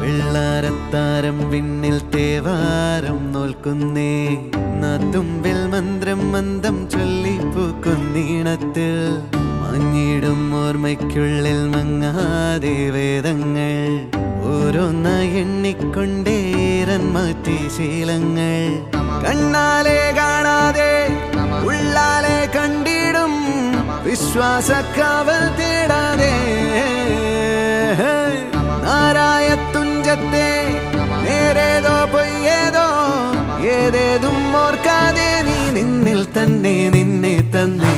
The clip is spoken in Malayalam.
വെള്ളാരത്താരം വിണ്ണിൽ തേവാരം നോൽക്കുന്നേ തുമ്പിൽ മന്ത്രം മന്ദം ചൊല്ലിപ്പൂക്കുന്നീണത്തിൽ മഞ്ഞിടും ഓർമ്മയ്ക്കുള്ളിൽ മങ്ങാതെ വേദങ്ങൾ ഓരോന്നായി എണ്ണിക്കൊണ്ടേരൻ മാറ്റി ശീലങ്ങൾ കണ്ണാലെ കാണാതെ ഉള്ളാലെ കണ്ടിടും വിശ്വാസക്കാവൽ തേടാതെ നാരായ തുഞ്ചത്തെ നേരേതോ പൊയ്യേതോ ഏതേതും ഓർക്കാതെ നീ നിന്നിൽ തന്നെ നിന്നെ തന്നെ